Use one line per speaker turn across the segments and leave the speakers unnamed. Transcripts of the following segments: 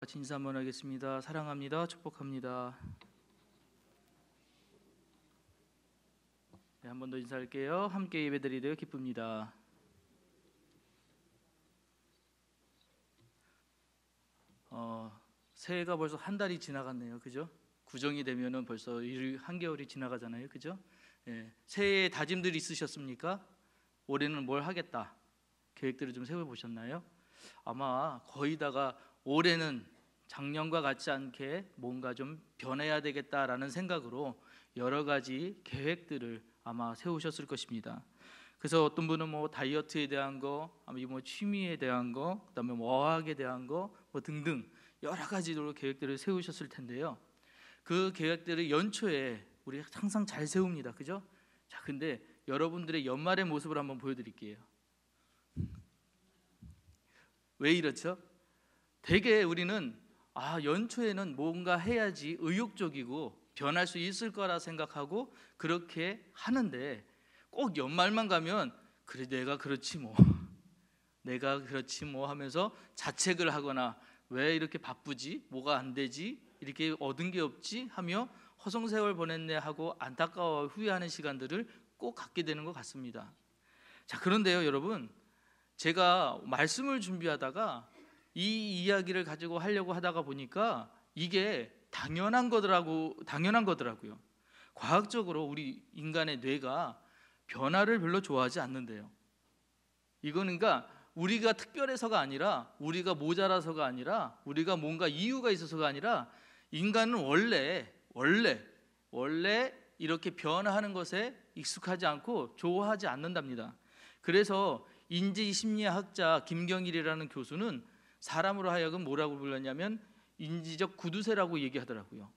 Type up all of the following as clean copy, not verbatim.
같이 인사 한번 하겠습니다. 사랑합니다. 축복합니다. 네, 한 번 더 인사할게요. 함께 예배드리려 기쁩니다. 새해가 벌써 한 달이 지나갔네요. 그죠? 구정이 되면은 벌써 한겨울이 지나가잖아요. 그죠? 예, 새해 다짐들 있으셨습니까? 올해는 뭘 하겠다 계획들을 좀 세워보셨나요? 아마 거의 다가 올해는 작년과 같지 않게 뭔가 좀 변해야 되겠다라는 생각으로 여러 가지 계획들을 아마 세우셨을 것입니다. 그래서 어떤 분은 뭐 다이어트에 대한 거, 아니면 뭐 취미에 대한 거, 그다음에 뭐 어학에 대한 거, 뭐 등등 여러 가지로 계획들을 세우셨을 텐데요. 그 계획들을 연초에 우리 항상 잘 세웁니다. 그죠? 자, 근데 여러분들의 연말의 모습을 한번 보여드릴게요. 왜 이렇죠? 되게 우리는 연초에는 뭔가 해야지 의욕적이고 변할 수 있을 거라 생각하고 그렇게 하는데 꼭 연말만 가면 그래 내가 그렇지 뭐 하면서 자책을 하거나 왜 이렇게 바쁘지? 뭐가 안 되지? 이렇게 얻은 게 없지? 하며 허송세월 보냈네 하고 안타까워 후회하는 시간들을 꼭 갖게 되는 것 같습니다. 자, 그런데요 여러분, 제가 말씀을 준비하다가 이 이야기를 가지고 하려고 하다가 보니까 이게 당연한 거더라고요. 과학적으로 우리 인간의 뇌가 변화를 별로 좋아하지 않는데요. 이거는 그러니까 우리가 특별해서가 아니라, 우리가 모자라서가 아니라, 우리가 뭔가 이유가 있어서가 아니라 인간은 원래 이렇게 변화하는 것에 익숙하지 않고 좋아하지 않는답니다. 그래서 인지심리학자 김경일이라는 교수는 사람으로 하여금 뭐라고 불렀냐면 인지적 구두쇠라고 얘기하더라고요.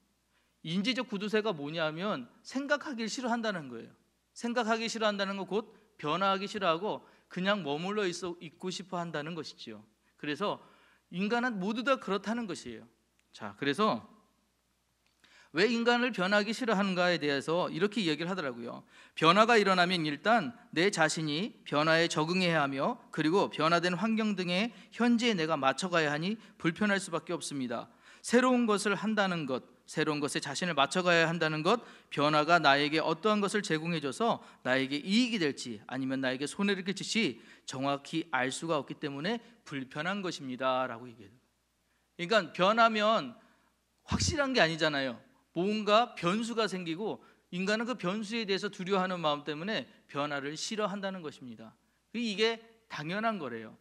인지적 구두쇠가 뭐냐면 생각하기 싫어한다는 거예요. 생각하기 싫어한다는 건 곧 변화하기 싫어하고 그냥 머물러 있고 싶어 한다는 것이지요. 그래서 인간은 모두 다 그렇다는 것이에요. 자, 그래서 왜 인간을 변하기 싫어하는가에 대해서 이렇게 이야기를 하더라고요. 변화가 일어나면 일단 내 자신이 변화에 적응해야 하며 그리고 변화된 환경 등에 현재의 내가 맞춰가야 하니 불편할 수밖에 없습니다. 새로운 것을 한다는 것, 새로운 것에 자신을 맞춰가야 한다는 것, 변화가 나에게 어떠한 것을 제공해줘서 나에게 이익이 될지 아니면 나에게 손해를 끼칠지 정확히 알 수가 없기 때문에 불편한 것입니다 라고 얘기해요. 그러니까 변하면 확실한 게 아니잖아요. 뭔가 변수가 생기고 인간은 그 변수에 대해서 두려워하는 마음 때문에 변화를 싫어한다는 것입니다. 이게 당연한 거래요.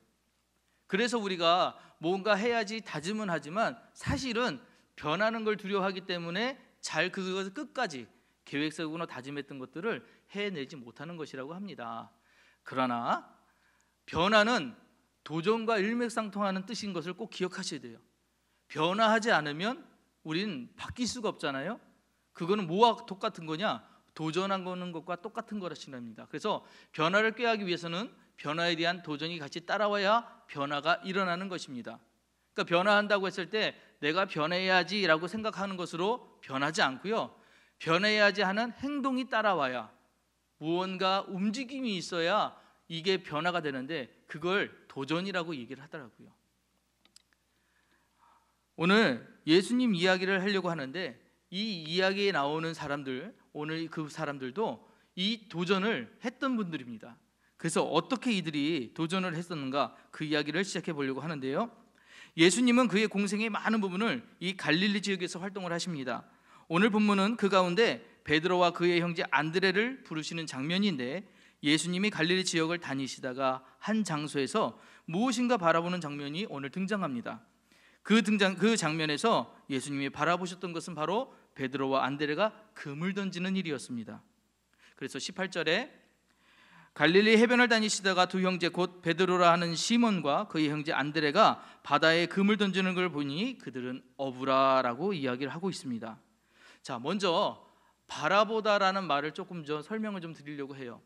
그래서 우리가 뭔가 해야지 다짐은 하지만 사실은 변하는 걸 두려워하기 때문에 잘 그것을 끝까지 계획적으로 다짐했던 것들을 해내지 못하는 것이라고 합니다. 그러나 변화는 도전과 일맥상통하는 뜻인 것을 꼭 기억하셔야 돼요. 변화하지 않으면 우리는 바뀔 수가 없잖아요. 그거는 뭐와 똑같은 거냐? 도전하는 것과 똑같은 거라시랍니다. 그래서 변화를 꾀하기 위해서는 변화에 대한 도전이 같이 따라와야 변화가 일어나는 것입니다. 그러니까 변화한다고 했을 때 내가 변해야지라고 생각하는 것으로 변하지 않고요. 변해야지 하는 행동이 따라와야, 무언가 움직임이 있어야 이게 변화가 되는데 그걸 도전이라고 얘기를 하더라고요. 오늘 예수님 이야기를 하려고 하는데 이 이야기에 나오는 사람들, 오늘 그 사람들도 이 도전을 했던 분들입니다. 그래서 어떻게 이들이 도전을 했었는가 그 이야기를 시작해 보려고 하는데요. 예수님은 그의 공생의 많은 부분을 이 갈릴리 지역에서 활동을 하십니다. 오늘 본문은 그 가운데 베드로와 그의 형제 안드레를 부르시는 장면인데 예수님이 갈릴리 지역을 다니시다가 한 장소에서 무엇인가 바라보는 장면이 오늘 등장합니다. 그 장면에서 예수님이 바라보셨던 것은 바로 베드로와 안드레가 금을 던지는 일이었습니다. 그래서 18절에 갈릴리 해변을 다니시다가 두 형제 곧 베드로라 하는 시몬과 그의 형제 안드레가 바다에 금을 던지는 걸 보니 그들은 어부라라고 이야기를 하고 있습니다. 자, 먼저 바라보다라는 말을 조금 더 설명을 좀 드리려고 해요.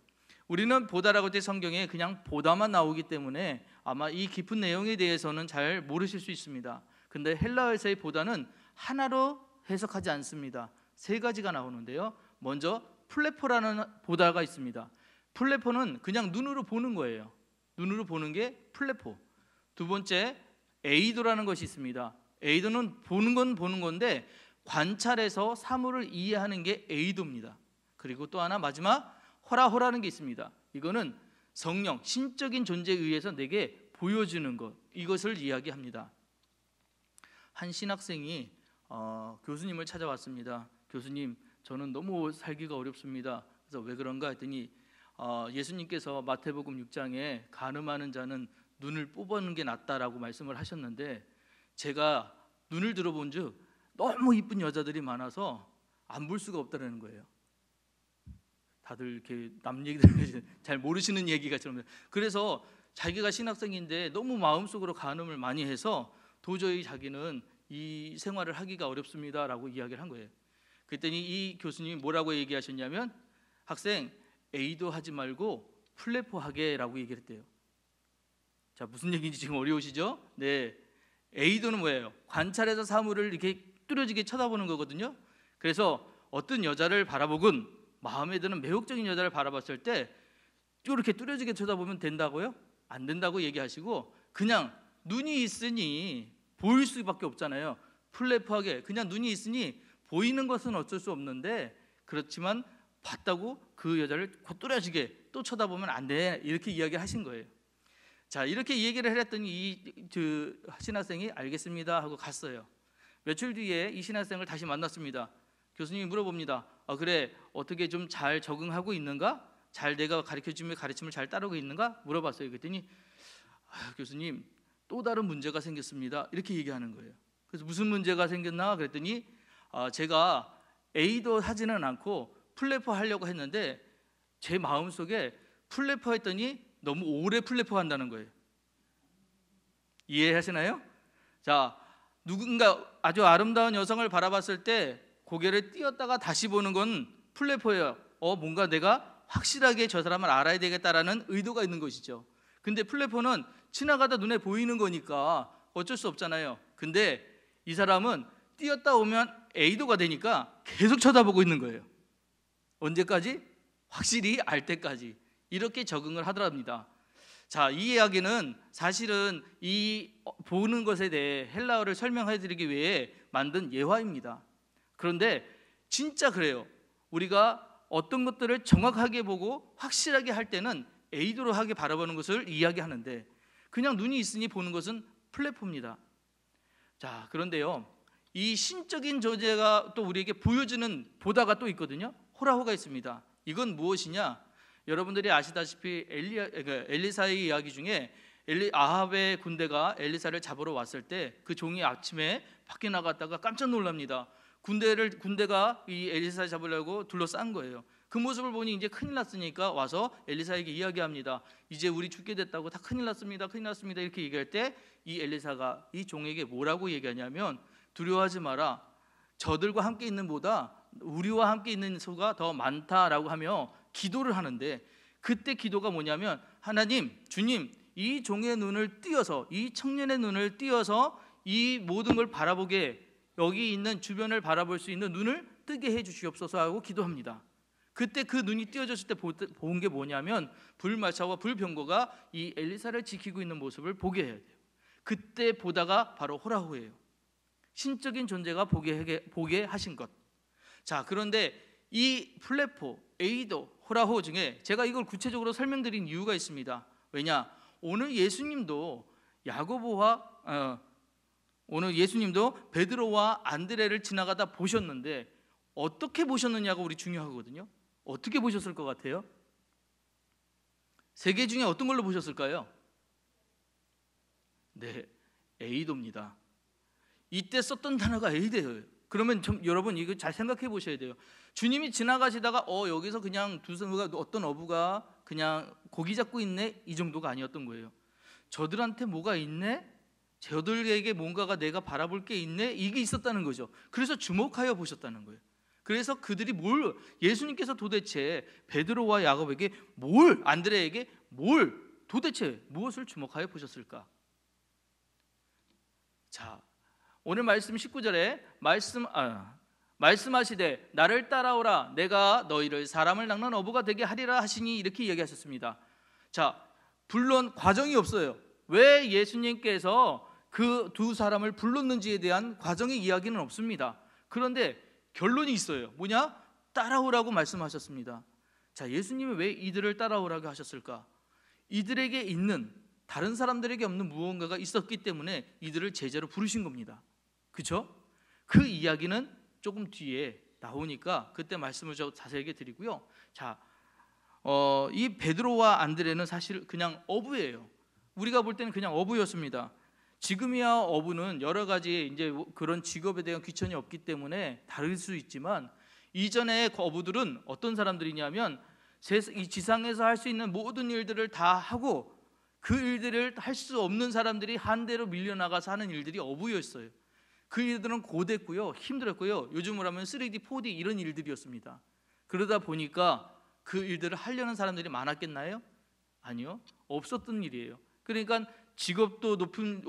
우리는 보다라고 할 때 성경에 그냥 보다만 나오기 때문에 아마 이 깊은 내용에 대해서는 잘 모르실 수 있습니다. 근데 헬라어에서의 보다는 하나로 해석하지 않습니다. 세 가지가 나오는데요. 먼저 플레포라는 보다가 있습니다. 플레포는 그냥 눈으로 보는 거예요. 눈으로 보는 게 플레포. 두 번째 에이도라는 것이 있습니다. 에이도는 보는 건 보는 건데 관찰해서 사물을 이해하는 게 에이도입니다. 그리고 또 하나 마지막 호라호라는 게 있습니다. 이거는 성령, 신적인 존재에 의해서 내게 보여주는 것, 이것을 이야기합니다. 한 신학생이 교수님을 찾아왔습니다. 교수님, 저는 너무 살기가 어렵습니다. 그래서 왜 그런가 했더니 예수님께서 마태복음 6장에 간음하는 자는 눈을 뽑아는 게 낫다라고 말씀을 하셨는데 제가 눈을 들어본 즉 너무 이쁜 여자들이 많아서 안 볼 수가 없다는 거예요. 다들 이렇게 남 얘기들 잘 모르시는 얘기가처럼. 그래서 자기가 신학생인데 너무 마음속으로 간음을 많이 해서 도저히 자기는 이 생활을 하기가 어렵습니다라고 이야기를 한 거예요. 그랬더니 이 교수님이 뭐라고 얘기하셨냐면 학생, 에이도 하지 말고 플레포 하게라고 얘기를 했대요. 자, 무슨 얘기인지 지금 어려우시죠? 네, 에이도는 뭐예요? 관찰해서 사물을 이렇게 뚜렷하게 쳐다보는 거거든요. 그래서 어떤 여자를 바라보군 마음에 드는 매혹적인 여자를 바라봤을 때 이렇게 뚜렷하게 쳐다보면 된다고요? 안 된다고 얘기하시고 그냥 눈이 있으니 보일 수밖에 없잖아요. 플레포하게 그냥 눈이 있으니 보이는 것은 어쩔 수 없는데 그렇지만 봤다고 그 여자를 뚜렷하게 또 쳐다보면 안 돼, 이렇게 이야기하신 거예요. 자, 이렇게 얘기를 했더니 이 신학생이 알겠습니다 하고 갔어요. 며칠 뒤에 이 신학생을 다시 만났습니다. 교수님이 물어봅니다. 그래, 어떻게 좀 잘 적응하고 있는가? 잘 내가 가르쳐주면 가르침을 잘 따르고 있는가? 물어봤어요. 그랬더니 교수님, 또 다른 문제가 생겼습니다, 이렇게 얘기하는 거예요. 그래서 무슨 문제가 생겼나 그랬더니 제가 에이도 하지는 않고 플레포 하려고 했는데 제 마음속에 플레포 했더니 너무 오래 플레포 한다는 거예요. 이해하시나요? 자, 누군가 아주 아름다운 여성을 바라봤을 때 고개를 띄었다가 다시 보는 건 플레포예요. 뭔가 내가 확실하게 저 사람을 알아야 되겠다라는 의도가 있는 것이죠. 근데 플레포는 지나가다 눈에 보이는 거니까 어쩔 수 없잖아요. 근데 이 사람은 띄었다 오면 에이도가 되니까 계속 쳐다보고 있는 거예요. 언제까지? 확실히 알 때까지. 이렇게 적응을 하더랍니다. 자, 이 이야기는 사실은 이 보는 것에 대해 헬라어를 설명해 드리기 위해 만든 예화입니다. 그런데 진짜 그래요. 우리가 어떤 것들을 정확하게 보고 확실하게 할 때는 에이도로 하게 바라보는 것을 이야기하는데 그냥 눈이 있으니 보는 것은 플랫폼입니다. 자, 그런데요, 이 신적인 존재가 또 우리에게 보여주는 보다가 또 있거든요. 호라호가 있습니다. 이건 무엇이냐? 여러분들이 아시다시피 엘리사의 이야기 중에 아합의 군대가 엘리사를 잡으러 왔을 때 그 종이 아침에 밖에 나갔다가 깜짝 놀랍니다. 군대가 이 엘리사를 잡으려고 둘러싼 거예요. 그 모습을 보니 이제 큰일 났으니까 와서 엘리사에게 이야기합니다. 이제 우리 죽게 됐다고, 다 큰일 났습니다, 큰일 났습니다, 이렇게 얘기할 때 이 엘리사가 이 종에게 뭐라고 얘기하냐면 두려워하지 마라, 저들과 함께 있는 보다 우리와 함께 있는 수가 더 많다라고 하며 기도를 하는데, 그때 기도가 뭐냐면 하나님, 주님, 이 종의 눈을 띄어서, 이 청년의 눈을 띄어서 이 모든 걸 바라보게, 여기 있는 주변을 바라볼 수 있는 눈을 뜨게 해 주시옵소서 하고 기도합니다. 그때 그 눈이 띄어졌을 때 본 게 뭐냐면 불말차와 불병거가 이 엘리사를 지키고 있는 모습을 보게 해야 돼요. 그때 보다가 바로 호라호예요. 신적인 존재가 보게 하신 것. 자, 그런데 이 플레포, 에이도, 호라호 중에 제가 이걸 구체적으로 설명드린 이유가 있습니다. 왜냐? 오늘 예수님도 베드로와 안드레를 지나가다 보셨는데 어떻게 보셨느냐가 우리 중요하거든요. 어떻게 보셨을 것 같아요? 세 개 중에 어떤 걸로 보셨을까요? 네, 에이도입니다. 이때 썼던 단어가 에이도예요. 그러면 여러분 이거 잘 생각해 보셔야 돼요. 주님이 지나가시다가 여기서 그냥 어떤 어부가 그냥 고기 잡고 있네, 이 정도가 아니었던 거예요. 저들한테 뭐가 있네? 저들에게 뭔가가 내가 바라볼 게 있네? 이게 있었다는 거죠. 그래서 주목하여 보셨다는 거예요. 그래서 그들이 예수님께서 도대체 베드로와 야곱에게 안드레에게 도대체 무엇을 주목하여 보셨을까? 자, 오늘 말씀 19절에 말씀하시되 나를 따라오라, 내가 너희를 사람을 낚는 어부가 되게 하리라 하시니, 이렇게 얘기하셨습니다. 자, 물론 과정이 없어요. 왜 예수님께서 그 두 사람을 불렀는지에 대한 과정의 이야기는 없습니다. 그런데 결론이 있어요. 뭐냐? 따라오라고 말씀하셨습니다. 자, 예수님이 왜 이들을 따라오라고 하셨을까? 이들에게 있는, 다른 사람들에게 없는 무언가가 있었기 때문에 이들을 제자로 부르신 겁니다. 그렇죠? 그 이야기는 조금 뒤에 나오니까 그때 말씀을 좀 자세하게 드리고요. 자, 이 베드로와 안드레는 사실 그냥 어부예요. 우리가 볼 때는 그냥 어부였습니다. 지금이야 어부는 여러 가지 이제 그런 직업에 대한 귀천이 없기 때문에 다를 수 있지만, 이전의 어부들은 어떤 사람들이냐면 이 지상에서 할 수 있는 모든 일들을 다 하고 그 일들을 할 수 없는 사람들이 한대로 밀려나가서 하는 일들이 어부였어요. 그 일들은 고됐고요, 힘들었고요. 요즘으로 하면 3D, 4D 이런 일들이었습니다. 그러다 보니까 그 일들을 하려는 사람들이 많았겠나요? 아니요, 없었던 일이에요. 그러니까 직업도 높은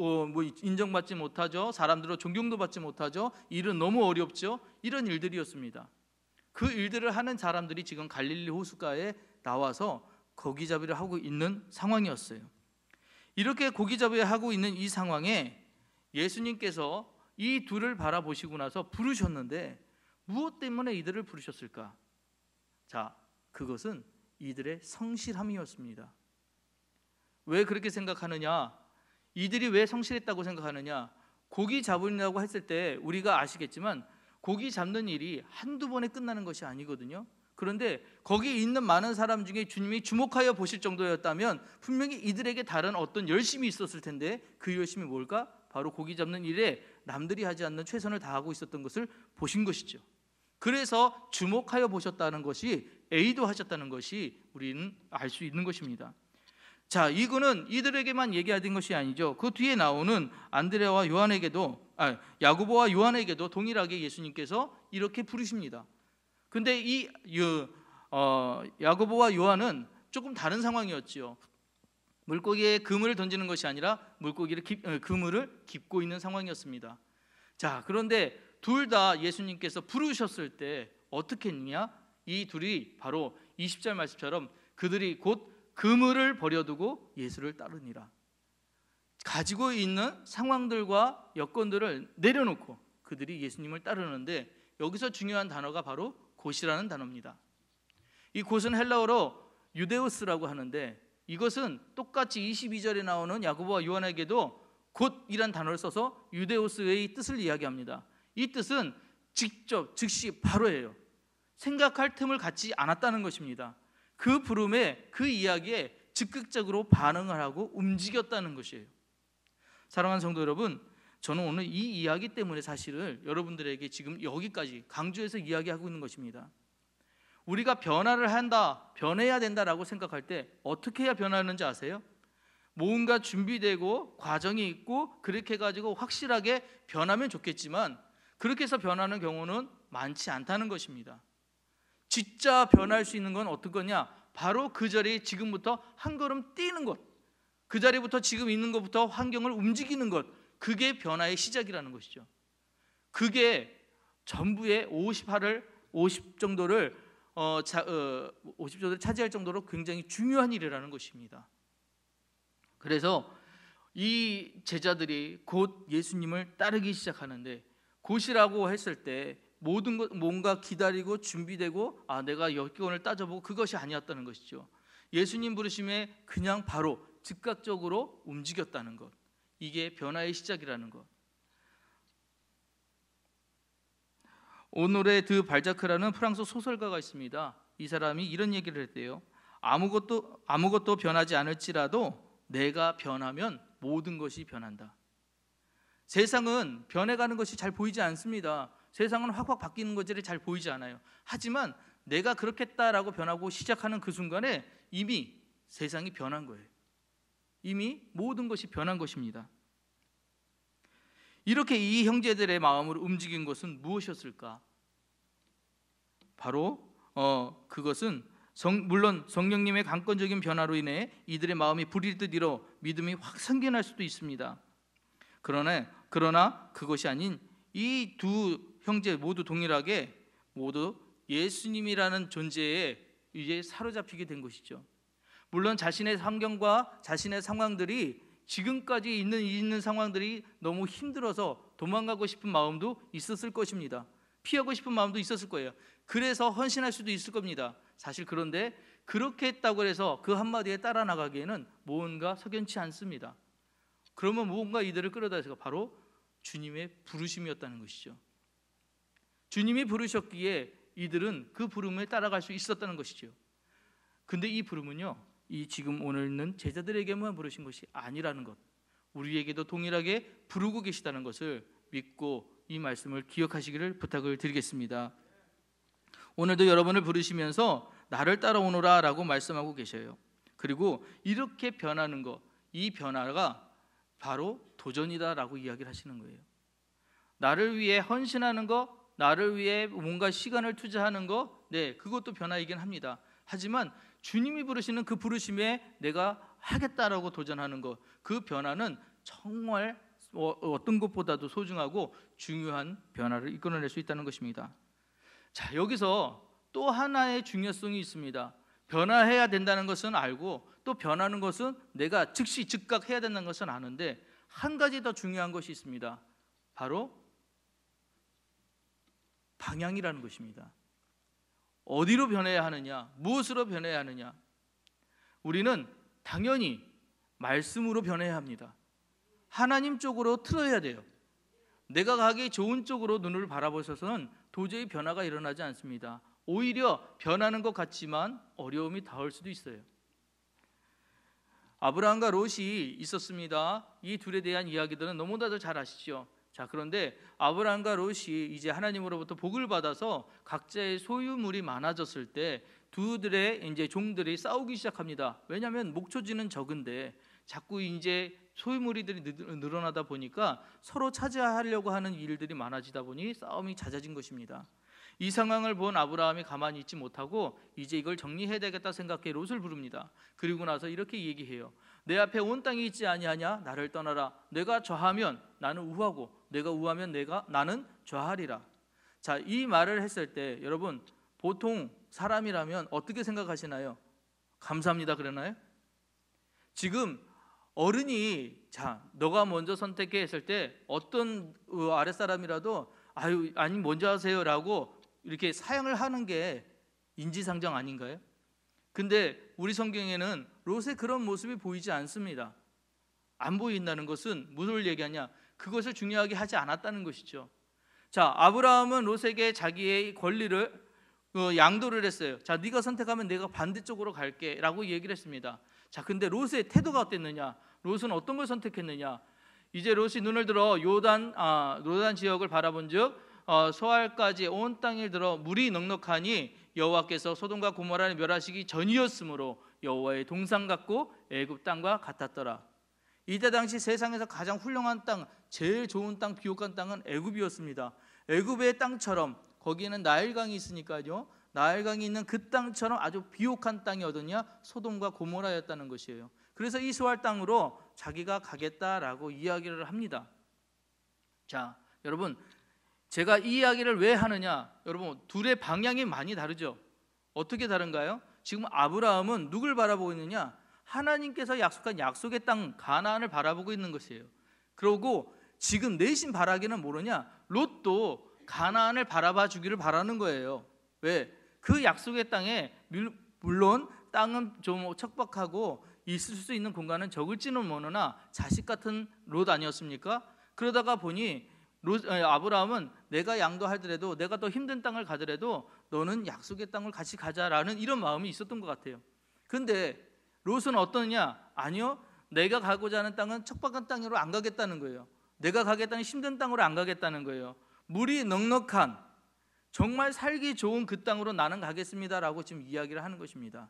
인정받지 못하죠. 사람들로 존경도 받지 못하죠. 일은 너무 어렵죠. 이런 일들이었습니다. 그 일들을 하는 사람들이 지금 갈릴리 호숫가에 나와서 고기잡이를 하고 있는 상황이었어요. 이렇게 고기잡이를 하고 있는 이 상황에 예수님께서 이 둘을 바라보시고 나서 부르셨는데, 무엇 때문에 이들을 부르셨을까? 자, 그것은 이들의 성실함이었습니다. 왜 그렇게 생각하느냐? 이들이 왜 성실했다고 생각하느냐? 고기 잡으려고 했을 때 우리가 아시겠지만 고기 잡는 일이 한두 번에 끝나는 것이 아니거든요. 그런데 거기 있는 많은 사람 중에 주님이 주목하여 보실 정도였다면 분명히 이들에게 다른 어떤 열심이 있었을 텐데, 그 열심이 뭘까? 바로 고기 잡는 일에 남들이 하지 않는 최선을 다하고 있었던 것을 보신 것이죠. 그래서 주목하여 보셨다는 것이, 에이도 하셨다는 것이 우리는 알 수 있는 것입니다. 자, 이거는 이들에게만 얘기하던 것이 아니죠. 그 뒤에 나오는 안드레와 요한에게도, 야고보와 요한에게도 동일하게 예수님께서 이렇게 부르십니다. 근데 이 야고보와 요한은 조금 다른 상황이었지요. 물고기에 그물을 던지는 것이 아니라 그물을 깁고 있는 상황이었습니다. 자, 그런데 둘 다 예수님께서 부르셨을 때 어떻게 했느냐? 이 둘이 바로 20절 말씀처럼 그들이 곧 그물을 버려두고 예수를 따르니라. 가지고 있는 상황들과 여건들을 내려놓고 그들이 예수님을 따르는데, 여기서 중요한 단어가 바로 곧이라는 단어입니다. 이 곧은 헬라어로 유데우스라고 하는데, 이것은 똑같이 22절에 나오는 야고보와 요한에게도 곧이란 단어를 써서 유데우스의 뜻을 이야기합니다. 이 뜻은 직접, 즉시, 바로예요. 생각할 틈을 갖지 않았다는 것입니다. 그 부름에, 그 이야기에 적극적으로 반응을 하고 움직였다는 것이에요. 사랑하는 성도 여러분, 저는 오늘 이 이야기 때문에 사실을 여러분들에게 지금 여기까지 강조해서 이야기하고 있는 것입니다. 우리가 변화를 한다, 변해야 된다라고 생각할 때 어떻게 해야 변하는지 아세요? 뭔가 준비되고 과정이 있고 그렇게 해가지고 확실하게 변하면 좋겠지만, 그렇게 해서 변하는 경우는 많지 않다는 것입니다. 진짜 변할 수 있는 건 어떤 거냐? 바로 그 자리에 지금부터 한 걸음 뛰는 것, 그 자리부터 지금 있는 것부터 환경을 움직이는 것, 그게 변화의 시작이라는 것이죠. 그게 전부의 50 정도를 50 정도를 차지할 정도로 굉장히 중요한 일이라는 것입니다. 그래서 이 제자들이 곧 예수님을 따르기 시작하는데, 곧이라고 했을 때 모든 것, 뭔가 기다리고 준비되고 내가 여건을 따져보고 그것이 아니었다는 것이죠. 예수님 부르심에 그냥 바로 즉각적으로 움직였다는 것, 이게 변화의 시작이라는 것. 오노레 드 발자크라는 프랑스 소설가가 있습니다. 이 사람이 이런 얘기를 했대요. 아무것도 변하지 않을지라도 내가 변하면 모든 것이 변한다. 세상은 변해가는 것이 잘 보이지 않습니다. 세상은 확확 바뀌는 것들이 잘 보이지 않아요. 하지만 내가 그렇겠다라고 변하고 시작하는 그 순간에 이미 세상이 변한 거예요. 이미 모든 것이 변한 것입니다. 이렇게 이 형제들의 마음을 움직인 것은 무엇이었을까? 바로 그것은 물론 성령님의 강권적인 변화로 인해 이들의 마음이 불일 듯 일어 믿음이 확 생겨날 수도 있습니다. 그러나 그것이 아닌 이 두 형제 모두 동일하게 모두 예수님이라는 존재에 이제 사로잡히게 된 것이죠. 물론 자신의 환경과 자신의 상황들이 지금까지 있는 상황들이 너무 힘들어서 도망가고 싶은 마음도 있었을 것입니다. 피하고 싶은 마음도 있었을 거예요. 그래서 헌신할 수도 있을 겁니다. 사실 그런데 그렇게 했다고 해서 그 한마디에 따라 나가기에는 뭔가 석연치 않습니다. 그러면 뭔가 이들을 끌어다가 바로 주님의 부르심이었다는 것이죠. 주님이 부르셨기에 이들은 그 부름에 따라갈 수 있었다는 것이죠. 근데 이 부름은요, 이 지금 오늘 있는 제자들에게만 부르신 것이 아니라는 것, 우리에게도 동일하게 부르고 계시다는 것을 믿고 이 말씀을 기억하시기를 부탁을 드리겠습니다. 오늘도 여러분을 부르시면서 나를 따라오너라 라고 말씀하고 계셔요. 그리고 이렇게 변하는 것, 이 변화가 바로 도전이다 라고 이야기를 하시는 거예요. 나를 위해 헌신하는 것, 나를 위해 뭔가 시간을 투자하는 것, 네, 그것도 변화이긴 합니다. 하지만 주님이 부르시는 그 부르심에 내가 하겠다라고 도전하는 것, 그 변화는 정말 어떤 것보다도 소중하고 중요한 변화를 이끌어낼 수 있다는 것입니다. 자, 여기서 또 하나의 중요성이 있습니다. 변화해야 된다는 것은 알고 또 변하는 것은 내가 즉시 즉각 해야 된다는 것은 아는데 한 가지 더 중요한 것이 있습니다. 바로 방향이라는 것입니다. 어디로 변해야 하느냐, 무엇으로 변해야 하느냐. 우리는 당연히 말씀으로 변해야 합니다. 하나님 쪽으로 틀어야 돼요. 내가 가기 좋은 쪽으로 눈을 바라보셔서는 도저히 변화가 일어나지 않습니다. 오히려 변하는 것 같지만 어려움이 닿을 수도 있어요. 아브라함과 롯이 있었습니다. 이 둘에 대한 이야기들은 너무나도 잘 아시죠. 자, 그런데 아브라함과 롯이 이제 하나님으로부터 복을 받아서 각자의 소유물이 많아졌을 때 두들의 이제 종들이 싸우기 시작합니다. 왜냐하면 목초지는 적은데 자꾸 이제 소유물들이 늘어나다 보니까 서로 차지하려고 하는 일들이 많아지다 보니 싸움이 잦아진 것입니다. 이 상황을 본 아브라함이 가만히 있지 못하고 이제 이걸 정리해야 되겠다 생각해 롯을 부릅니다. 그리고 나서 이렇게 얘기해요. 내 앞에 온 땅이 있지 아니하냐? 나를 떠나라. 내가 좌하면 나는 우하고 내가 우하면 나는 좌하리라. 자, 이 말을 했을 때 여러분 보통 사람이라면 어떻게 생각하시나요? 감사합니다 그러나요? 지금 어른이 자 너가 먼저 선택해 했을 때 어떤 아랫사람이라도 아니 먼저 하세요라고 이렇게 사양을 하는 게 인지상정 아닌가요? 근데 우리 성경에는 롯의 그런 모습이 보이지 않습니다. 안 보인다는 것은 무엇을 얘기하냐? 그것을 중요하게 하지 않았다는 것이죠. 자, 아브라함은 롯에게 자기의 권리를 양도를 했어요. 자, 네가 선택하면 내가 반대쪽으로 갈게라고 얘기를 했습니다. 자, 근데 롯의 태도가 어땠느냐? 롯은 어떤 걸 선택했느냐? 이제 롯이 눈을 들어 요단 지역을 바라본즉 소알까지 온 땅에 들어 물이 넉넉하니 여호와께서 소돔과 고모라를 멸하시기 전이었으므로 여호와의 동상 같고 애굽 땅과 같았더라. 이때 당시 세상에서 가장 훌륭한 땅, 제일 좋은 땅, 비옥한 땅은 애굽이었습니다. 애굽의 땅처럼 거기에는 나일강이 있으니까요. 나일강이 있는 그 땅처럼 아주 비옥한 땅이 어디냐? 소돔과 고모라였다는 것이에요. 그래서 이 소알 땅으로 자기가 가겠다라고 이야기를 합니다. 자, 여러분 제가 이 이야기를 왜 하느냐? 여러분 둘의 방향이 많이 다르죠. 어떻게 다른가요? 지금 아브라함은 누굴 바라보고 있느냐? 하나님께서 약속한 약속의 땅 가나안을 바라보고 있는 것이에요. 그러고 지금 내심 바라기는 모르냐? 롯도 가나안을 바라봐 주기를 바라는 거예요. 왜? 그 약속의 땅에 물론 땅은 좀 척박하고 있을 수 있는 공간은 적을지는 모르나 자식 같은 롯 아니었습니까? 그러다가 보니 아브라함은 내가 양도하더라도 내가 더 힘든 땅을 가더라도 너는 약속의 땅을 같이 가자라는 이런 마음이 있었던 것 같아요. 근데 롯은 어떠냐? 아니요, 내가 가고자 하는 땅은 척박한 땅으로 안 가겠다는 거예요. 내가 가겠다는 힘든 땅으로 안 가겠다는 거예요. 물이 넉넉한 정말 살기 좋은 그 땅으로 나는 가겠습니다라고 지금 이야기를 하는 것입니다.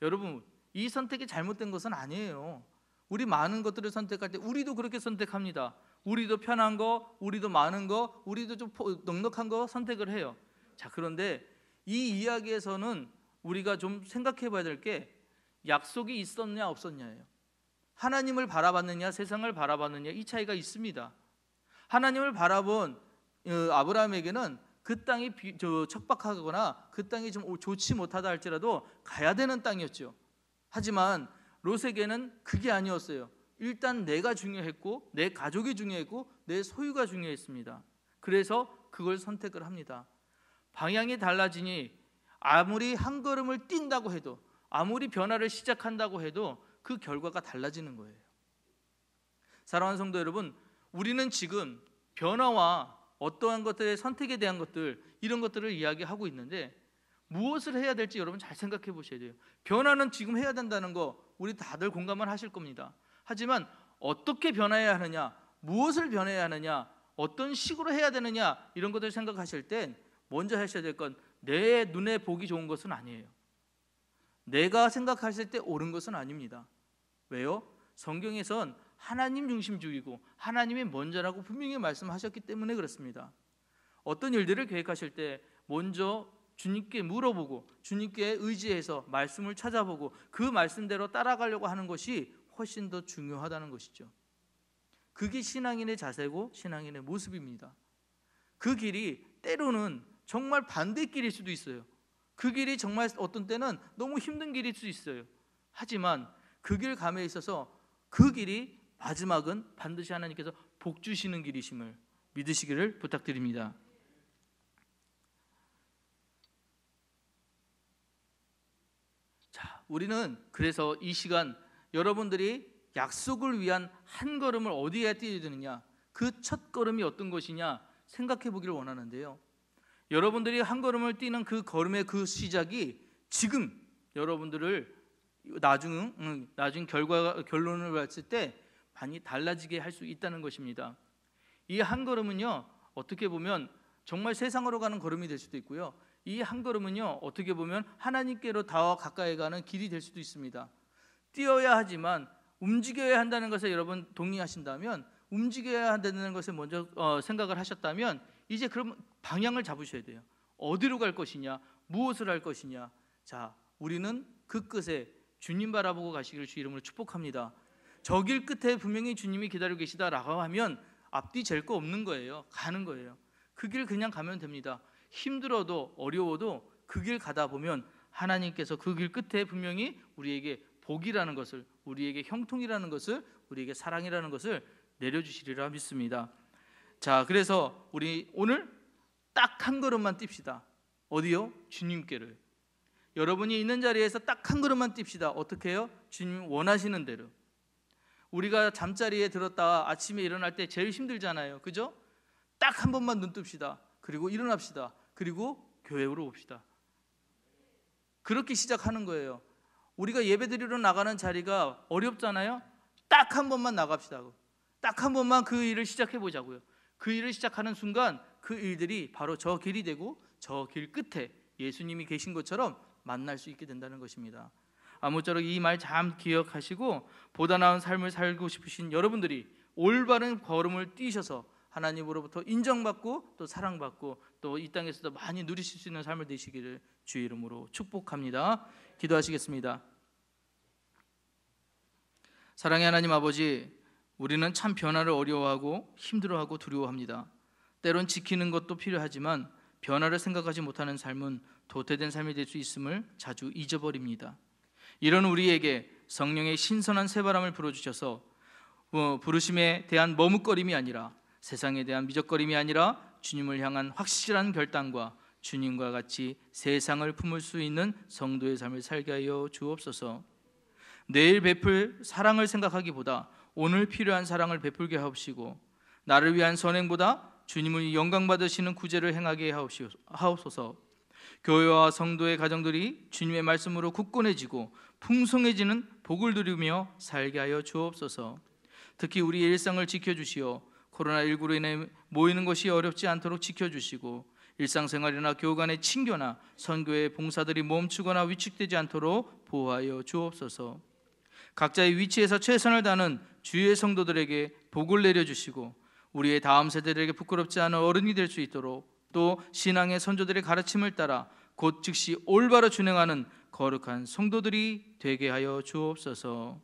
여러분 이 선택이 잘못된 것은 아니에요. 우리 많은 것들을 선택할 때 우리도 그렇게 선택합니다. 우리도 편한 거, 우리도 많은 거, 우리도 좀 넉넉한 거 선택을 해요. 자, 그런데 이 이야기에서는 우리가 좀 생각해 봐야 될 게 약속이 있었냐 없었냐예요. 하나님을 바라봤느냐 세상을 바라봤느냐 이 차이가 있습니다. 하나님을 바라본 아브라함에게는 그 땅이 척박하거나 그 땅이 좀 좋지 못하다 할지라도 가야 되는 땅이었죠. 하지만 롯에게는 그게 아니었어요. 일단 내가 중요했고 내 가족이 중요했고 내 소유가 중요했습니다. 그래서 그걸 선택을 합니다. 방향이 달라지니 아무리 한 걸음을 뛴다고 해도, 아무리 변화를 시작한다고 해도 그 결과가 달라지는 거예요. 사랑하는 성도 여러분, 우리는 지금 변화와 어떠한 것들의 선택에 대한 것들, 이런 것들을 이야기하고 있는데 무엇을 해야 될지 여러분 잘 생각해 보셔야 돼요. 변화는 지금 해야 된다는 거 우리 다들 공감을 하실 겁니다. 하지만 어떻게 변화해야 하느냐, 무엇을 변해야 하느냐, 어떤 식으로 해야 되느냐, 이런 것들 생각하실 땐 먼저 하셔야 될 건 내 눈에 보기 좋은 것은 아니에요. 내가 생각하실 때 옳은 것은 아닙니다. 왜요? 성경에선 하나님 중심주의고 하나님이 먼저라고 분명히 말씀하셨기 때문에 그렇습니다. 어떤 일들을 계획하실 때 먼저 주님께 물어보고 주님께 의지해서 말씀을 찾아보고 그 말씀대로 따라가려고 하는 것이 훨씬 더 중요하다는 것이죠. 그게 신앙인의 자세고 신앙인의 모습입니다. 그 길이 때로는 정말 반대 길일 수도 있어요. 그 길이 정말 어떤 때는 너무 힘든 길일 수 있어요. 하지만 그 길 감에 있어서 그 길이 마지막은 반드시 하나님께서 복 주시는 길이심을 믿으시기를 부탁드립니다. 자, 우리는 그래서 이 시간 여러분들이 약속을 위한 한 걸음을 어디에 뛰어야 되느냐, 그 첫 걸음이 어떤 것이냐 생각해 보기를 원하는데요. 여러분들이 한 걸음을 뛰는 그 걸음의 그 시작이 지금 여러분들을 나중 결론을 봤을 때 많이 달라지게 할 수 있다는 것입니다. 이 한 걸음은요, 어떻게 보면 정말 세상으로 가는 걸음이 될 수도 있고요, 이 한 걸음은요 어떻게 보면 하나님께로 더 가까이 가는 길이 될 수도 있습니다. 뛰어야 하지만 움직여야 한다는 것에 여러분 동의하신다면, 움직여야 한다는 것에 먼저 생각을 하셨다면 이제 그럼 방향을 잡으셔야 돼요. 어디로 갈 것이냐, 무엇을 할 것이냐. 자, 우리는 그 끝에 주님 바라보고 가시기를 주 이름으로 축복합니다. 저 길 끝에 분명히 주님이 기다리고 계시다라고 하면 앞뒤 잴 거 없는 거예요. 가는 거예요. 그 길 그냥 가면 됩니다. 힘들어도 어려워도 그 길 가다 보면 하나님께서 그 길 끝에 분명히 우리에게 복이라는 것을, 우리에게 형통이라는 것을, 우리에게 사랑이라는 것을 내려주시리라 믿습니다. 자, 그래서 우리 오늘 딱 한 걸음만 뜁시다. 어디요? 주님께를. 여러분이 있는 자리에서 딱 한 걸음만 뜁시다. 어떻게 해요? 주님 원하시는 대로. 우리가 잠자리에 들었다가 아침에 일어날 때 제일 힘들잖아요. 그죠? 딱 한 번만 눈 뜹시다. 그리고 일어납시다. 그리고 교회로 옵시다. 그렇게 시작하는 거예요. 우리가 예배드리러 나가는 자리가 어렵잖아요. 딱 한 번만 나갑시다. 딱 한 번만 그 일을 시작해 보자고요. 그 일을 시작하는 순간 그 일들이 바로 저 길이 되고 저 길 끝에 예수님이 계신 것처럼 만날 수 있게 된다는 것입니다. 아무쪼록 이 말 참 기억하시고 보다 나은 삶을 살고 싶으신 여러분들이 올바른 걸음을 뛰셔서 하나님으로부터 인정받고 또 사랑받고 또 이 땅에서도 많이 누리실 수 있는 삶을 되시기를 주의 이름으로 축복합니다. 기도하시겠습니다. 사랑의 하나님 아버지, 우리는 참 변화를 어려워하고 힘들어하고 두려워합니다. 때론 지키는 것도 필요하지만 변화를 생각하지 못하는 삶은 도태된 삶이 될 수 있음을 자주 잊어버립니다. 이런 우리에게 성령의 신선한 새바람을 불어주셔서 부르심에 대한 머뭇거림이 아니라, 세상에 대한 미적거림이 아니라 주님을 향한 확실한 결단과 주님과 같이 세상을 품을 수 있는 성도의 삶을 살게 하여 주옵소서. 내일 베풀 사랑을 생각하기보다 오늘 필요한 사랑을 베풀게 하옵시고, 나를 위한 선행보다 주님을 영광 받으시는 구제를 행하게 하옵소서. 교회와 성도의 가정들이 주님의 말씀으로 굳건해지고 풍성해지는 복을 누리며 살게 하여 주옵소서. 특히 우리 일상을 지켜주시어 코로나19로 인해 모이는 것이 어렵지 않도록 지켜주시고, 일상생활이나 교간의 친교나 선교의 봉사들이 멈추거나 위축되지 않도록 보호하여 주옵소서. 각자의 위치에서 최선을 다하는 주의 성도들에게 복을 내려주시고, 우리의 다음 세대들에게 부끄럽지 않은 어른이 될 수 있도록, 또 신앙의 선조들의 가르침을 따라 곧 즉시 올바로 준행하는 거룩한 성도들이 되게 하여 주옵소서.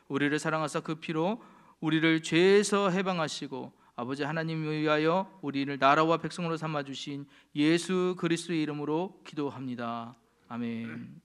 우리를 사랑하사 그 피로 우리를 죄에서 해방하시고 아버지 하나님을 위하여 우리를 나라와 백성으로 삼아주신 예수 그리스도의 이름으로 기도합니다. 아멘.